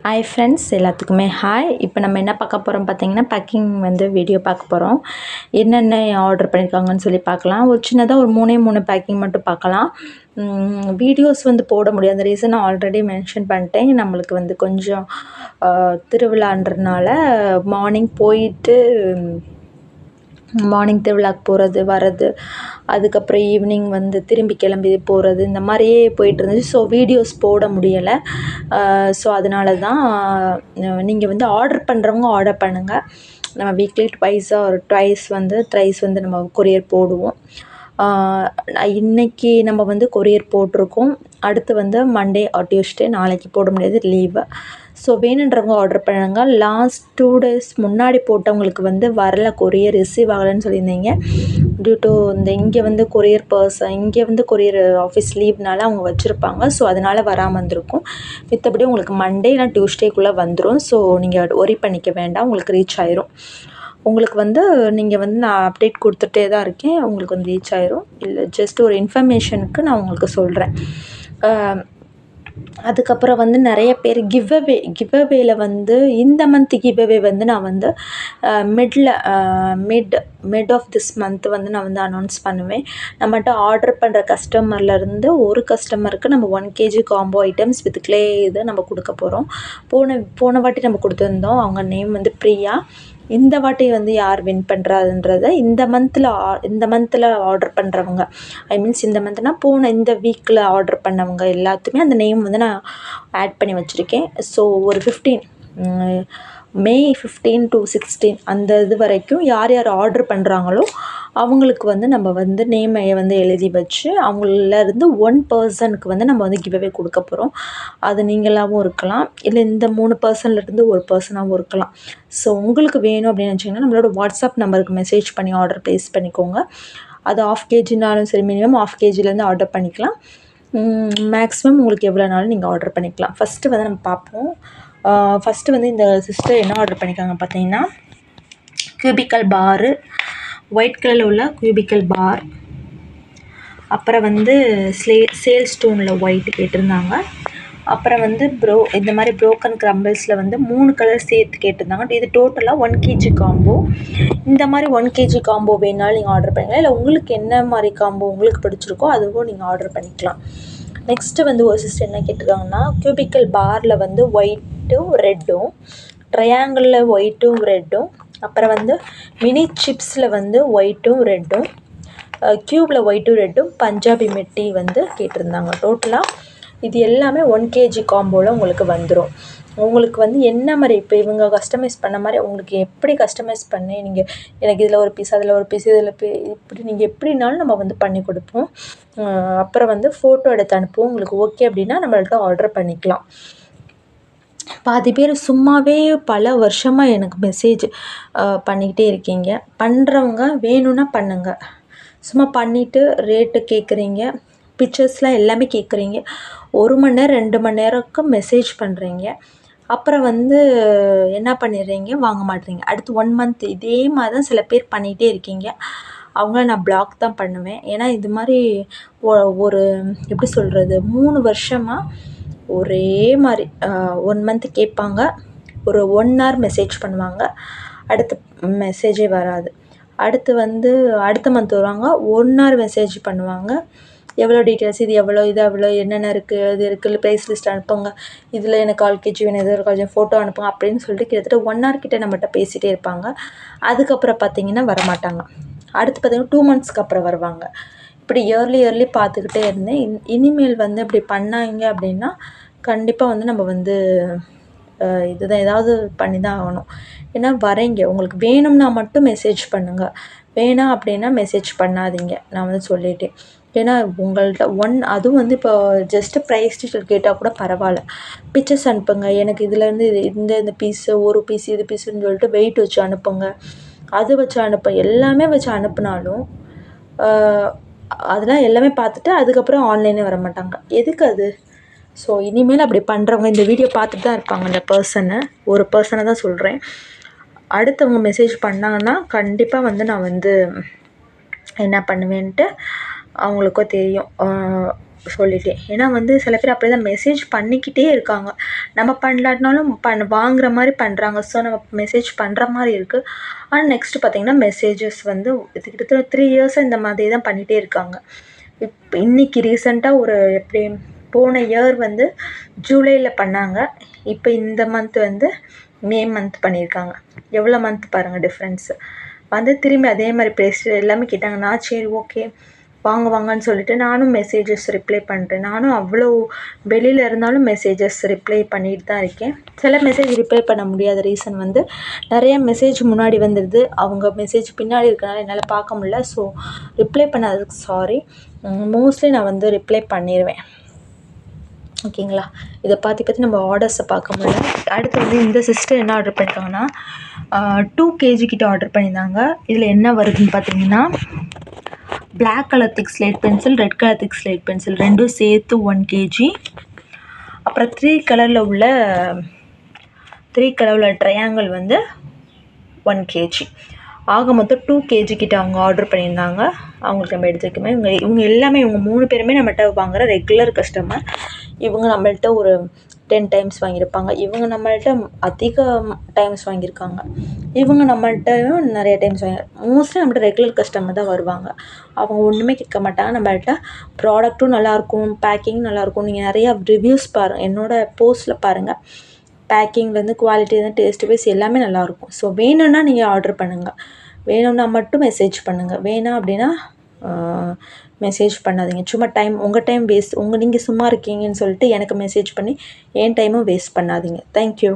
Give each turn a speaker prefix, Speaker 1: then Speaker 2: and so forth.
Speaker 1: Hi friends, எல்லாத்துக்குமே hi. இப்போ நம்ம என்ன பார்க்க போகிறோம் பார்த்தீங்கன்னா, பேக்கிங் வீடியோ பார்க்க போகிறோம். என்னென்ன ஆர்டர் பண்ணியிருக்காங்கன்னு சொல்லி பார்க்கலாம். ஒரு சின்னதாக ஒரு 3 பேக்கிங் மட்டும் பார்க்கலாம். வீடியோஸ் போட முடியாத ரீசன் ஆல்ரெடி மென்ஷன் பண்ணிட்டேன். நம்மளுக்கு கொஞ்சம் திருவிழான்றதுனால மார்னிங் போயிட்டு மார்னிங் திருவிழாக்கு போகிறது வர்றது, அதுக்கப்புறம் ஈவினிங் திரும்பி கிளம்பி போகிறது, இந்த மாதிரியே போயிட்டுருந்துச்சு. ஸோ வீடியோஸ் போட முடியலை. ஸோ அதனால தான் நீங்கள் ஆர்டர் பண்ணுறவங்க ஆர்டர் பண்ணுங்கள். நம்ம வீக்லி ட்வைஸ் த்ரைஸ் நம்ம கொரியர் போடுவோம். இன்றைக்கி நம்ம கொரியர் போட்டிருக்கோம். அடுத்து மண்டே ஆர் டியூஸ்டே, நாளைக்கு போட முடியாது, லீவு. ஸோ வேணுன்றவங்க ஆர்டர் பண்ணுங்க. லாஸ்ட் 2 days முன்னாடி போட்டவங்களுக்கு வரல, கொரியர் ரிசீவ் ஆகலைன்னு சொல்லியிருந்தீங்க. டியூ டு இங்கே கொரியர் பர்சன் இங்கே கொரியர் ஆஃபீஸ் லீவ்னால அவங்க வச்சுருப்பாங்க. ஸோ அதனால் வராமல் வந்திருக்கும். மித்தபடி உங்களுக்கு மண்டே இல்லை டியூஸ்டேக்குள்ளே வந்துடும். ஸோ நீங்கள் ஒரி பண்ணிக்க வேண்டாம், உங்களுக்கு ரீச் ஆயிரும். உங்களுக்கு நீங்கள் நான் அப்டேட் கொடுத்துட்டே தான் இருக்கேன். உங்களுக்கு ரீச் ஆயிரும். இல்லை ஜஸ்ட் ஒரு இன்ஃபர்மேஷனுக்கு நான் உங்களுக்கு சொல்கிறேன். அதுக்கப்புறம் நிறைய பேர் கிவ்அவேல இந்த மந்த் கிவ்அவே நான் மிட் ஆஃப் திஸ் மந்த் நான் அனௌன்ஸ் பண்ணுவேன். நம்மகிட்ட ஆர்டர் பண்ணுற கஸ்டமர்லேருந்து ஒரு கஸ்டமருக்கு நம்ம 1 kg combo items with clay இதை நம்ம கொடுக்க போகிறோம். போன வாட்டி நம்ம கொடுத்துருந்தோம். அவங்க நேம் பிரியா. இந்த வாட்டி யார் வின் பண்ணுறாதுன்றதை இந்த மந்தில் ஆர்டர் பண்ணுறவங்க, ஐ மீன்ஸ் இந்த மந்த்னால் இந்த வீக்கில் ஆர்டர் பண்ணவங்க எல்லாத்துமே அந்த நேம் நான் ஆட் பண்ணி வச்சுருக்கேன். ஸோ ஒரு 15 May 15 to 16 அந்த இது வரைக்கும் யார் யார் ஆர்டர் பண்ணுறாங்களோ அவங்களுக்கு நம்ம நேமை எழுதி வச்சு அவங்களேருந்து 1 personக்கு நம்ம கிவ்அவே கொடுக்க போகிறோம். அது நீங்களாகவும் இருக்கலாம், இல்லை இந்த 3 personலேருந்து ஒரு பர்சனாகவும் இருக்கலாம். ஸோ உங்களுக்கு வேணும் அப்படின்னு நினச்சிங்கன்னா நம்மளோட வாட்ஸ்அப் நம்பருக்கு மெசேஜ் பண்ணி ஆர்டர் ப்ளேஸ் பண்ணிக்கோங்க. அது 1/2 kgனாலும் சரி, மினிமம் 1/2 kgலேருந்து ஆர்டர் பண்ணிக்கலாம். மேக்ஸிமம் உங்களுக்கு எவ்வளோனாலும் நீங்கள் ஆர்டர் பண்ணிக்கலாம். ஃபஸ்ட்டு நம்ம பார்ப்போம். ஃபஸ்ட்டு இந்த சிஸ்டர் என்ன ஆர்டர் பண்ணியிருக்காங்க பார்த்தீங்கன்னா, கியூபிக்கல் பாரு, ஒயிட் கலரில் உள்ள கியூபிக்கல் பார், அப்புறம் சேல் ஸ்டோனில் ஒயிட் கேட்டிருந்தாங்க. அப்புறம் இந்த மாதிரி ப்ரோக்கன் க்ரம்பிள்ஸில் 3 கலர் சேர்த்து கேட்டிருந்தாங்க. இது டோட்டலாக 1 kg காம்போ. இந்த மாதிரி 1 kg காம்போ வேணாலும் நீங்கள் ஆர்டர் பண்ணிக்கலாம். இல்லை உங்களுக்கு என்ன மாதிரி காம்போ உங்களுக்கு பிடிச்சிருக்கோ அதுவும் நீங்கள் ஆர்டர் பண்ணிக்கலாம். நெக்ஸ்ட்டு ஒரு சிஸ்டர் என்ன கேட்டிருக்காங்கன்னா, கியூபிக்கல் பாரில் ஒயிட்டும் ரெட்டும், ட்ரையாங்கிளில் ஒயிட்டும் ரெட்டும், அப்புறம் மினி சிப்ஸில் ஒயிட்டும் ரெட்டும், க்யூப்பில் ஒயிட்டும் ரெட்டும், பஞ்சாபி மெட்டி கேட்டிருந்தாங்க. டோட்டலாக இது எல்லாமே 1 kg காம்போவில் உங்களுக்கு வந்துடும். உங்களுக்கு என்ன மாதிரி இப்போ இவங்க கஸ்டமைஸ் பண்ண மாதிரி உங்களுக்கு எப்படி கஸ்டமைஸ் பண்ணி நீங்கள் எனக்கு இதில் ஒரு பீஸ், அதில் ஒரு பீஸ், இதில் இப்படி நீங்கள் எப்படினாலும் நம்ம பண்ணி கொடுப்போம். அப்புறம் ஃபோட்டோ எடுத்து அனுப்புவோம். உங்களுக்கு ஓகே அப்படின்னா நம்மள்ட்ட ஆர்டர் பண்ணிக்கலாம். பாதி பேர் சும்மாவே பல வருஷமாக எனக்கு மெசேஜ் பண்ணிக்கிட்டே இருக்கீங்க. பண்ணுறவங்க வேணும்னா பண்ணுங்கள். சும்மா பண்ணிவிட்டு ரேட்டு கேட்குறீங்க, பிக்சர்ஸ்லாம் எல்லாமே கேட்குறீங்க. 1 மணி நேரம் 2 மணி நேரம்க்கு மெசேஜ் பண்ணுறீங்க. அப்புறம் என்ன பண்ணிடுறீங்க, வாங்க மாட்டேறீங்க. அடுத்து 1 month இதே மாதிரி தான் சில பேர் பண்ணிகிட்டே இருக்கீங்க. அவங்கள நான் பிளாக் தான் பண்ணுவேன். ஏன்னா இது மாதிரி ஒரு எப்படி சொல்கிறது, 3 வருஷமாக ஒரே மாதிரி 1 month கேட்பாங்க, ஒரு 1 hour மெசேஜ் பண்ணுவாங்க, அடுத்து மெசேஜே வராது. அடுத்து அடுத்த மந்த் வருவாங்க, 1 hour மெசேஜ் பண்ணுவாங்க. எவ்வளோ டீட்டெயில்ஸ், இது எவ்வளோ, இது எவ்வளோ, என்னென்ன இருக்குது, அது இருக்குது, ப்ரைஸ் லிஸ்ட் அனுப்புங்க, இதில் எனக்கு 1/4 kg வேணும், இது கொஞ்சம் ஃபோட்டோ அனுப்புங்க அப்படின்னு சொல்லிட்டு கிட்டத்தட்ட 1 hour கிட்டே நம்மகிட்ட பேசிகிட்டே இருப்பாங்க. அதுக்கப்புறம் பார்த்திங்கன்னா வரமாட்டாங்க. அடுத்து பார்த்திங்கன்னா 2 monthsக்கு அப்புறம் வருவாங்க. இப்படி இயர்லி பார்த்துக்கிட்டே இருந்தேன். இனிமேல் இப்படி பண்ணாங்க அப்படின்னா கண்டிப்பாக நம்ம இதுதான் ஏதாவது பண்ணி தான் ஆகணும். ஏன்னா வரீங்க, உங்களுக்கு வேணும்னா மட்டும் மெசேஜ் பண்ணுங்கள், வேணாம் அப்படின்னா மெசேஜ் பண்ணாதீங்க. நான் சொல்லிட்டேன். ஏன்னா உங்கள்கிட்ட அதுவும் இப்போ ஜஸ்ட்டு ப்ரைஸ் டீட்டெயில் கேட்டால் கூட பரவாயில்ல, பிக்சர்ஸ் அனுப்புங்க, எனக்கு இதுலேருந்து இந்த பீஸு, ஒரு பீஸ், இது பீஸுன்னு சொல்லிட்டு வெயிட் வச்சு அனுப்புங்க, அது வச்சு எல்லாமே வச்சு அனுப்புனாலும் அதெல்லாம் எல்லாமே பார்த்துட்டு அதுக்கப்புறம் ஆன்லைனே வர மாட்டாங்க. எதுக்கு அது? ஸோ இனிமேல் அப்படி பண்ணுறவங்க இந்த வீடியோ பார்த்துட்டு தான் இருப்பாங்க. அந்த ஒரு பர்சனை தான் சொல்கிறேன். அடுத்தவங்க மெசேஜ் பண்ணாங்கன்னா கண்டிப்பாக நான் என்ன பண்ணுவேன்ட்டு அவங்களுக்கும் தெரியும். சொல்லிட்டேன். ஏன்னா வந்து சில பேர் அப்படி தான் மெசேஜ் பண்ணிக்கிட்டே இருக்காங்க. நம்ம பண்ணலாட்டினாலும் வாங்குற மாதிரி பண்ணுறாங்க. ஸோ நம்ம மெசேஜ் பண்ணுற மாதிரி இருக்குது. ஆனால் நெக்ஸ்ட்டு பார்த்திங்கன்னா மெசேஜஸ் வந்து கிட்டத்தட்ட 3 இயர்ஸாக இந்த மாதிரி தான் பண்ணிகிட்டே இருக்காங்க. இப்போ இன்றைக்கி ரீசெண்டாக ஒரு எப்படி போன இயர் வந்து ஜூலையில் பண்ணாங்க. இப்போ இந்த மந்த் வந்து மே மந்த் பண்ணியிருக்காங்க. எவ்வளோ மந்த் பாருங்கள் டிஃப்ரென்ஸு. வந்து திரும்பி அதே மாதிரி பேசிட்டு எல்லாமே கேட்டாங்க. நான் சரி ஓகே வாங்கன்னு சொல்லிட்டு நானும் மெசேஜஸ் ரிப்ளை பண்ணுறேன். நானும் அவ்வளோ வெளியில் இருந்தாலும் மெசேஜஸ் ரிப்ளை பண்ணிட்டு தான் இருக்கேன். சில மெசேஜ் ரிப்ளை பண்ண முடியாத ரீசன் வந்து நிறைய மெசேஜ் முன்னாடி வந்துடுது. அவங்க மெசேஜ் பின்னாடி இருக்கனால என்னால் பார்க்க முடியல. ஸோ ரிப்ளை பண்ணாததுக்கு சாரி. மோஸ்ட்லி நான் வந்து ரிப்ளை பண்ணிடுவேன். ஓகேங்களா? இதை பார்த்து நம்ம ஆர்டர்ஸை பார்க்க முடியல. அடுத்து வந்து இந்த சிஸ்டர் என்ன ஆர்டர் பண்ணியிருக்காங்கன்னா 2 kg கிட்ட ஆர்டர் பண்ணியிருந்தாங்க. இதில் என்ன வருதுன்னு பார்த்தீங்கன்னா Black கலர் திக் ஸ்லேட் பென்சில், ரெட் கலர் திக் ஸ்லேட் பென்சில் ரெண்டும் சேர்த்து 1 kg. அப்புறம் 3 கலரில் உள்ள ட்ரையாங்கிள் வந்து 1 kg. ஆக மொத்தம் 2 kg கிட்ட அவங்க ஆர்டர் பண்ணியிருந்தாங்க. அவங்களுக்கு நம்ம எடுத்துக்கமே இவங்க எல்லாமே இவங்க 3 பேருமே நம்மகிட்ட வாங்குகிற ரெகுலர் கஸ்டமர். இவங்க நம்மள்கிட்ட ஒரு 10 டைம்ஸ் வாங்கியிருப்பாங்க. இவங்க நம்மள்கிட்ட அதிக டைம்ஸ் வாங்கியிருக்காங்க. இவங்க நம்மள்கிட்டையும் நிறைய டைம்ஸ் மோஸ்ட்லி நம்மள்கிட்ட ரெகுலர் கஸ்டமர் தான் வருவாங்க. அவங்க ஒன்றுமே கேட்க மாட்டாங்க. நம்மள்கிட்ட ப்ராடக்ட்டும் நல்லாயிருக்கும், பேக்கிங் நல்லாயிருக்கும். நீங்கள் நிறையா ரிவ்யூஸ் பாருங்கள், என்னோடய போஸ்ட்டில் பாருங்கள். பேக்கிங்லேருந்து குவாலிட்டிலேருந்து டேஸ்ட் வைஸ் எல்லாமே நல்லாயிருக்கும். ஸோ வேணும்னா நீங்கள் ஆர்டர் பண்ணுங்கள். வேணும்னா மட்டும் மெசேஜ் பண்ணுங்கள். வேணாம் அப்படின்னா மெசேஜ் பண்ணாதீங்க. சும்மா உங்கள் டைம் வேஸ்ட். நீங்கள் சும்மா இருக்கீங்கன்னு சொல்லிட்டு எனக்கு மெசேஜ் பண்ணி என் டைமும் வேஸ்ட் பண்ணாதீங்க. தேங்க்யூ.